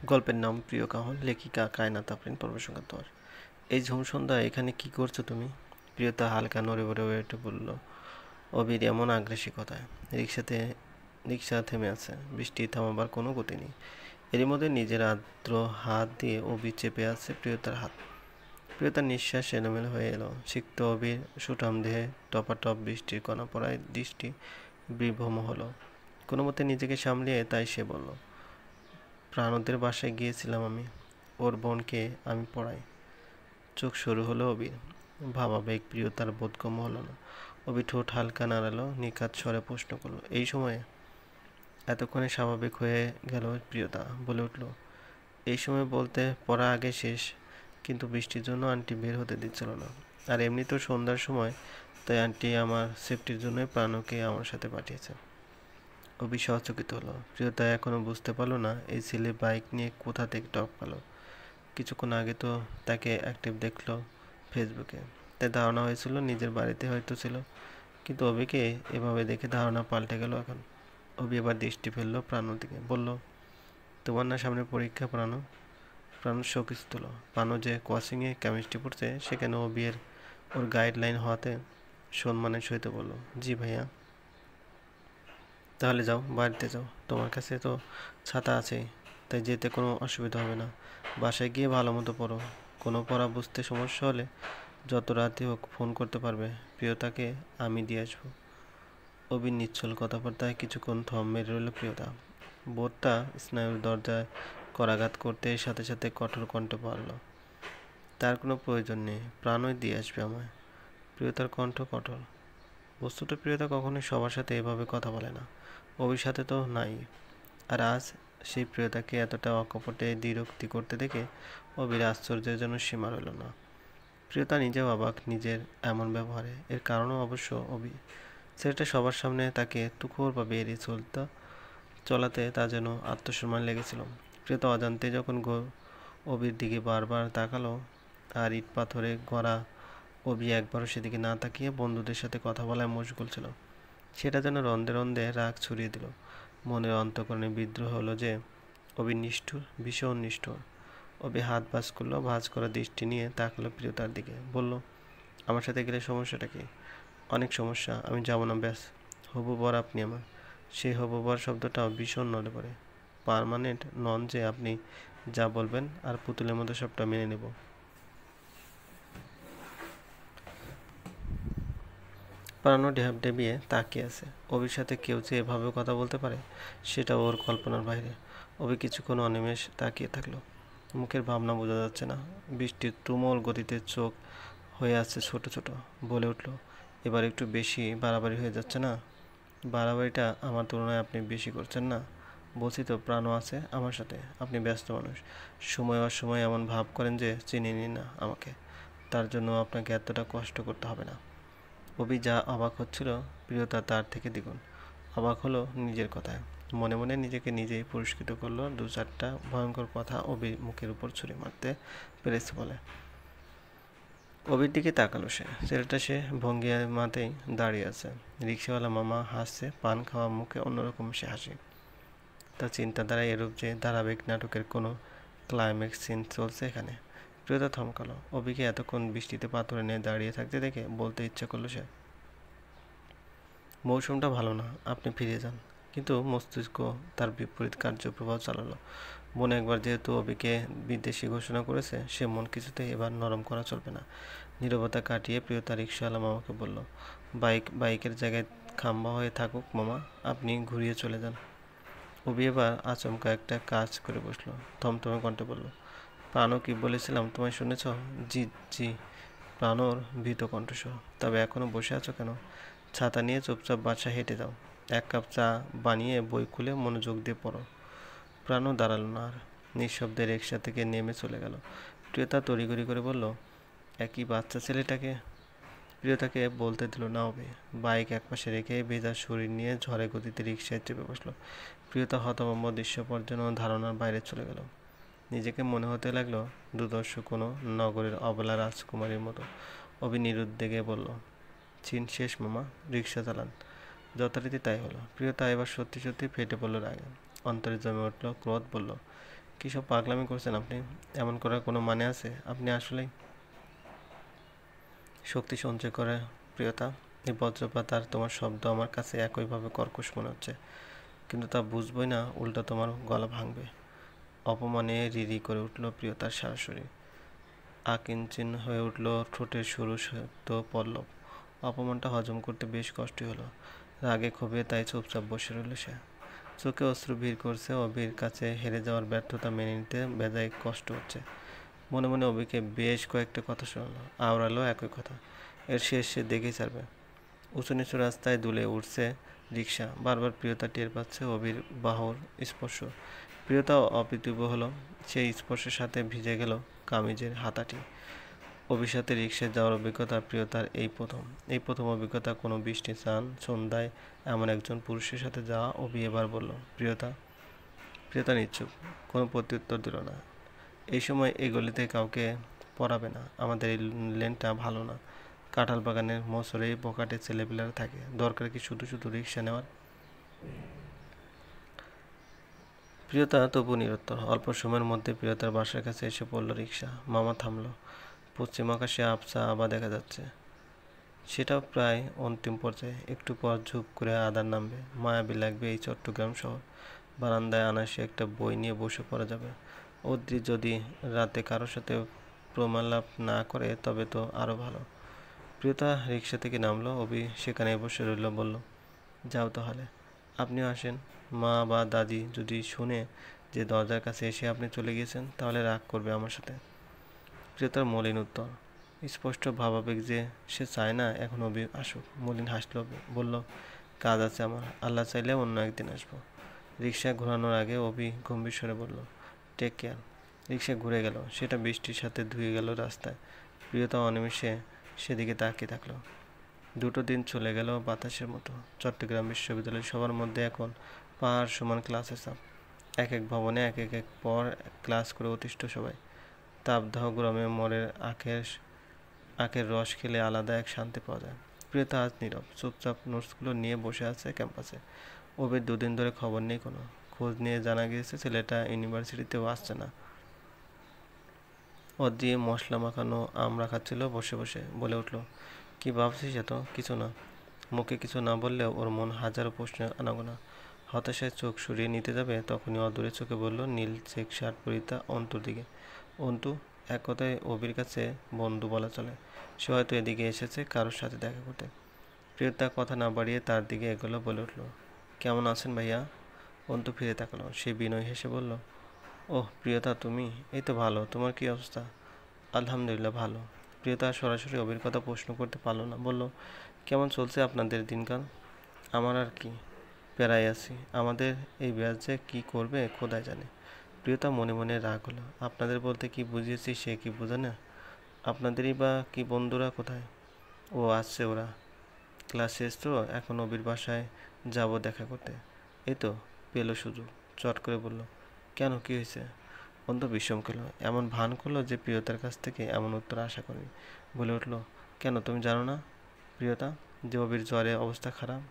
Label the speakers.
Speaker 1: গল্পের নাম প্রিয় কাহন, লেখিকা কায়নাত আফরিন, প্রকাশক তোর। এই ঝুমসন্ধ্যা এখানে কি করছো তুমি? প্রিয়তা হালকা নড়ে বড়ে উঠে বলল। অবির এমন আগ্রাসী কথায় রিক্সা থেমে আছে, বৃষ্টি থামাবার কোনো গতি নেই। এরই মধ্যে নিজের আর্দ্র হাত দিয়ে অবি চেপে আছে প্রিয়তার হাত। প্রিয়তার নিঃশ্বাস এলোমেলো হয়ে এলো। সিক্ত অবির সুঠাম দেহে টপাটপ বৃষ্টির কণা পড়ায় দৃষ্টি বিভ্রম হলো। কোনো মতে নিজেকে সামলিয়ে তাই সে বলল, প্রাণদের বাসায় গিয়েছিলাম আমি, ওর বোনকে আমি পড়াই। চোখ সরু হলো অবির, ভাবাবেগ প্রিয়তার বোধগম্য হলো না। অবি ঠোঁট হালকা নাড়ালো, নিখাত স্বরে প্রশ্ন করলো, এই সময়ে? এতক্ষণে স্বাভাবিক হয়ে গেল প্রিয়তা, বলে উঠল, এই সময় বলতে পড়া আগে শেষ, কিন্তু বৃষ্টির জন্য আন্টি বের হতে দিচ্ছিল না। আর এমনি তো সন্ধ্যার সময়, তাই আন্টি আমার সেফটির জন্যই প্রাণকে আমার সাথে পাঠিয়েছে। অবি সচকিত হলো। প্রিয়তা এখনো বুঝতে পারলো না এই ছেলে বাইক নিয়ে কোথা থেকে টপকালো। কিছুক্ষণ আগে তো তাকে অ্যাক্টিভ দেখলো ফেসবুকে, তাই ধারণা হয়েছিল নিজের বাড়িতে হয়তো ছিল। কিন্তু অবিকে এভাবে দেখে ধারণা পাল্টে গেল এখন। অবি এবার দৃষ্টি ফেললো প্রাণর দিকে, বলল, তোমার না সামনে পরীক্ষা প্রাণু? প্রাণু শোকিত হলো। প্রাণু যে কোচিংয়ে কেমিস্ট্রি পড়ছে সেখানে ওর গাইডলাইন হওয়াতে সম্মানের সহিত বলল, জি ভাইয়া। তাহলে যাও, বাড়িতে যাও, তোমার কাছে তো ছাতা আছেই, তাই যেতে কোনো অসুবিধা হবে না। বাসায় গিয়ে ভালো মতো পড়ো, কোনো পড়া বুঝতে সমস্যা হলে যত রাতে হোক ফোন করতে পারবে, প্রিয়তাকে আমি দিয়ে আসবো। অবির নিচ্ছল কথাবার্তায় কিছুক্ষণ থম মেরে রইল প্রিয়তা। বোধটা স্নায়ুর দরজায় করাঘাত করতে সাথে সাথে কঠোর কণ্ঠে বলল, তার কোনো প্রয়োজন নেই, প্রাণই দিয়ে আসবে আমায়। প্রিয়তার কণ্ঠ কঠোর। বস্তুত প্রিয়তা কখনোই সবার সাথে এভাবে কথা বলে না, অবির সাথে তো নাই। আর আজ সেই প্রিয়তাকে এতটা অকপটে দ্বিরুক্তি করতে দেখে অবির আশ্চর্যের জন্য সীমা রইল না। প্রিয়তা নিজেও অবাক নিজের এমন ব্যবহারে। এর কারণও অবশ্য অবি। ছেলেটা সবার সামনে তাকে তুখোড়ভাবে এড়িয়ে চলাতে তা যেন আত্মসম্মান লেগেছিল। প্রিয়তা অজান্তে যখন অবির দিকে বারবার তাকালো, আর ইট পাথরে গড়া অবি একবারও সেদিকে না তাকিয়ে বন্ধুদের সাথে কথা বলায় মশগুল ছিল, সেটা যেন রন্ধে রন্ধে রাগ ছড়িয়ে দিল। মনের অন্তঃকরণে বিদ্রোহ হলো যে অবি নিষ্ঠুর, ভীষণ নিষ্ঠুর। অবি হাত ভাঁজ করা দৃষ্টি নিয়ে তাকালো প্রিয়তার দিকে, বলল, আমার সাথে গেলে সমস্যাটা কি? অনেক সমস্যা, আমি যাব না ব্যাস। হবু বর আপনি আমার। সেই হবু বর শব্দটাও ভীষণ নড়ে পড়ে। পার্মানেন্ট নন যে আপনি যা বলবেন আর পুতুলের মতো সবটা মেনে নেব। পারানো ডেবিয়ে তাকিয়ে আছে। অবির সাথে কেউ যে এভাবে কথা বলতে পারে সেটা ওর কল্পনার বাইরে। অবি কিছুক্ষণ অনিমেষ তাকিয়ে থাকলো। মুখের ভাবনা বোঝা যাচ্ছে না। বৃষ্টির তুমুল গতিতে চোখ হয়ে আছে ছোট ছোট। বলে উঠল, এবার একটু বেশি বাড়াবাড়ি হয়ে যাচ্ছে না? বাড়াবাড়িটা আমার তুলনায় আপনি বেশি করছেন না? বলছি তো প্রাণও আছে আমার সাথে, আপনি ব্যস্ত মানুষ, সময় অসময়ে এমন ভাব করেন যে চিনেনই না আমাকে। তার জন্য আপনাকে এতটা কষ্ট করতে হবে না। অভি যা অবাক হচ্ছিল, প্রিয়তা তার থেকে দ্বিগুণ অবাক হলো নিজের কথায়। মনে মনে নিজেকে নিজেই পুরস্কৃত করলো দু চারটা ভয়ঙ্কর কথা অভির মুখের উপর ছুঁড়ে মারতে পেরেছে বলে। অভির দিকে তাকালো সে। ছেলেটা সে ভঙ্গিমাতেই দাঁড়িয়ে আছে। রিক্সাওয়ালা মামা হাসছে, পান খাওয়া মুখে অন্যরকম সে হাসি। তার চিন্তাধারা এরূপ যে ধারাবাহিক নাটকের কোনো ক্লাইম্যাক্স সিন চলছে এখানে। প্রিয়তা থমকালো। অভিকে এতক্ষণ বৃষ্টিতে পাথরে নিয়ে দাঁড়িয়ে থাকতে দেখে বলতে ইচ্ছে করলো সে, মৌসুমটা ভালো না, আপনি ফিরে যান। কিন্তু মস্তিষ্ক তার বিপরীত কার্যপ্রবাহ চালালো। মন একবার যেহেতু অবিকে বিদেশি ঘোষণা করেছে, সে মন কিছুতেই এবার নরম করা চলবে না। নীরবতা কাটিয়ে প্রিয়তা রিকশাওয়ালা মামাকে বলল, বাইকের জায়গায় খাম্বা হয়ে থাকুক মামা, আপনি ঘুরিয়ে চলে যান। অবি এবার আচমকা একটা কাজ করে বসলো। থমথমে কণ্ঠে বলল, প্রাণও কি বলেছিলাম তোমায় শুনেছ? জি জি। প্রাণর ভীত কণ্ঠস্বর। তবে এখনো বসে আছো কেন? ছাতা নিয়ে চুপচাপ বাসায় হেঁটে যাও। এক কাপ চা বানিয়ে বই খুলে মনোযোগ দিয়ে পড়ো। প্রাণও দাঁড়ালো না আর, নিঃশব্দে রিকশা থেকে নেমে চলে গেল। প্রিয়তা তড়িঘড়ি করে বলল, একই বাচ্চা ছেলেটাকে। প্রিয়তাকে বলতে দিল না হবে। বাইক একপাশে রেখে ভেজা শরীর নিয়ে ঝড়ে গতিতে রিকশায় চেপে বসলো। প্রিয়তা হতভম্ব দৃশ্যপট যেন ধারণার বাইরে চলে গেল। নিজেকে মনে হতে লাগলো দুর্দর্শ কোনো নগরের অবলা রাজকুমারীর মতো। অভি নিরুদ্বেগে বলল, চিন শেষ মামা, রিকশা চালান। যথারীতি তাই হলো। প্রিয়তা এবার সত্যি সত্যি ফেটে পড়ল রাগে। অন্তরে জমে উঠল ক্রোধ। বলল, কী সব পাগলামি করছেন আপনি? এমন করার কোনো মানে আছে? আপনি আসলেই শক্তি সঞ্চয় করে প্রিয়তা। এই বজ্রপাত আর তোমার শব্দ আমার কাছে একইভাবে কর্কশ মনে হচ্ছে, কিন্তু তা বুঝবই না, উল্টো তোমার গলা ভাঙবে। অপমানে রিরি করে উঠল প্রিয়তার সারা শরীর। আকিঞ্চিন হয়ে উঠল ঠোঁটের সরু শক্ত পল্লব। অপমানটা হজম করতে বেশ কষ্টই হলো। রাগে ক্ষোভে তাই চুপচাপ বসে রইল সে। চোখে অশ্রু ভিড় করছে। অবির কাছে হেরে যাওয়ার ব্যর্থতা মেনে নিতে বেজায় কষ্ট হচ্ছে। মনে মনে অবিকে বেশ কয়েকটা কথা শোনালো, আওড়ালো একই কথা। এর শেষ সে দেখেই ছাড়বে। উঁচু নিচু রাস্তায় দুলে উঠছে রিক্সা। বারবার প্রিয়তা টের পাচ্ছে অবির বাহুর স্পর্শ। প্রিয়তা অপ্রতিভ হলো। সেই স্পর্শের সাথে ভিজে গেল কামিজের হাতাটি। অভির সাথে রিক্সায় যাওয়ার অভিজ্ঞতা প্রিয়তার এই প্রথম অভিজ্ঞতা কোনো বৃষ্টি স্নান সন্ধ্যায় এমন একজন পুরুষের সাথে যাওয়া। অভি এবার বলল, প্রিয়তা। প্রিয়তা নিশ্চুপ, কোনো প্রত্যুত্তর দিল না। এই সময় এই গলিতে কাউকে পড়াবে না, আমাদের এই লেনটা ভালো না। কাঁঠাল বাগানের মোচড়ে বকাটে ছেলেপিলেরা থাকে, দরকার কি শুধু শুধু রিক্সা নেওয়ার? প্রিয়তা তবু নিরুত্তর। অল্প সময়ের মধ্যে প্রিয়তার বাসার কাছে এসে পড়ল রিক্সা। মামা থামলো। পশ্চিম আকাশে আবছা আভা দেখা যাচ্ছে, সেটাও প্রায় অন্তিম পর্যায়ে। একটু পর ঝুপ করে আধার নামবে, মায়াবী লাগবে এই চট্টগ্রাম শহর। বারান্দায় আনাসে একটা বই নিয়ে বসে পড়া যাবে। অদ্রি যদি রাতে কারোর সাথে প্রমালাপ না করে তবে তো আরও ভালো। প্রিয়তা রিক্সা থেকে নামলো। অভি সেখানে বসে রইল, বলল, যাও তাহলে, আপনিও আসেন। মা বা দাদি যদি শুনে যে দরজার কাছে এসে আপনি চলে গিয়েছেন, তাহলে রাগ করবে আমার সাথে। প্রিয়তার মলিন উত্তর, স্পষ্ট ভাবাবেগ যে সে চায় না এখন অভি আসুক। মলিন হাসল, বলল, কাজ আছে আমার, আল্লাহ চাইলে অন্য একদিন আসবো। রিক্সা ঘোরানোর আগে অভি গম্ভীর স্বরে বলল, টেক কেয়ার। রিক্সা ঘুরে গেল। সেটা বৃষ্টির সাথে ধুয়ে গেল রাস্তায়। প্রিয়তা অনিমেষে সেদিকে তাকিয়ে থাকলো। দুটো দিন চলে গেল বাতাসের মতো। চট্টগ্রাম বিশ্ববিদ্যালয়ের সবার মধ্যে এখন পাহাড় সমান ক্লাসের চাপ। এক এক ভবনে এক এক পর ক্লাস করে অতিষ্ঠ সবাই। তাপদাহ গরমে মরের আখের রস খেলে আলাদা এক শান্তি পাওয়া যায়। প্রিয়তা আজ নীরব, চুপচাপ নোটসগুলো নিয়ে বসে আছে ক্যাম্পাসে। ওদের দুদিন ধরে খবর নেই কোনো। খোঁজ নিয়ে জানা গিয়েছে ছেলেটা ইউনিভার্সিটিতেও আসছে না। দিয়ে মশলা মাখানো আম খাচ্ছিল বসে বসে। বলে উঠল, কি ভাবছিস এত? কিছু না। মুখে কিছু না বললেও ওর মন হাজারো প্রশ্নের আনাগোনা। হতাশায় চোখ সরিয়ে নিতে যাবে, তখনই অদূরে চোখে বলল নীল চেক শার্ট পরিতা অন্তুর দিকে। অন্তু, এক কথায় অবির কাছে বন্ধু বলা চলে। সে হয়তো এদিকে এসেছে কারোর সাথে দেখা করতে। প্রিয়তা কথা না বাড়িয়ে তার দিকে এগোলো, বলে উঠল, কেমন আছেন ভাইয়া? অন্তু ফিরে তাকালো। সে বিনয় হেসে বলল, ওহ প্রিয়তা, তুমি? এই তো ভালো, তোমার কি অবস্থা? আলহামদুলিল্লাহ ভালো। প্রিয়তা সরাসরি অবির কথা প্রশ্ন করতে পারল না। বলল, কেমন চলছে আপনাদের দিনকাল? আমার আর কি, প্যারায় আছি। আমাদের এই ব্যাচ যে কী করবে খোদাই জানে। প্রিয়তা মনে মনে রাগ হলো। আপনাদের বলতে কি বুঝিয়েছি সে কি বোঝে না? আপনাদেরই বা কি বন্ধুরা কোথায়? ও আসছে ওরা। ক্লাস শেষ তো, এখন অবির বাসায় যাব দেখা করতে। এই তো পেলো সুযোগ। চট করে বলল, কেন, কি হয়েছে? অন্ত বিষম খেলো, এমন ভান করলো যে প্রিয়তার কাছ থেকে এমন উত্তর আশা করেনি। বলে উঠল, কেন তুমি জানো না প্রিয়তা যে অবির জ্বরে অবস্থা খারাপ?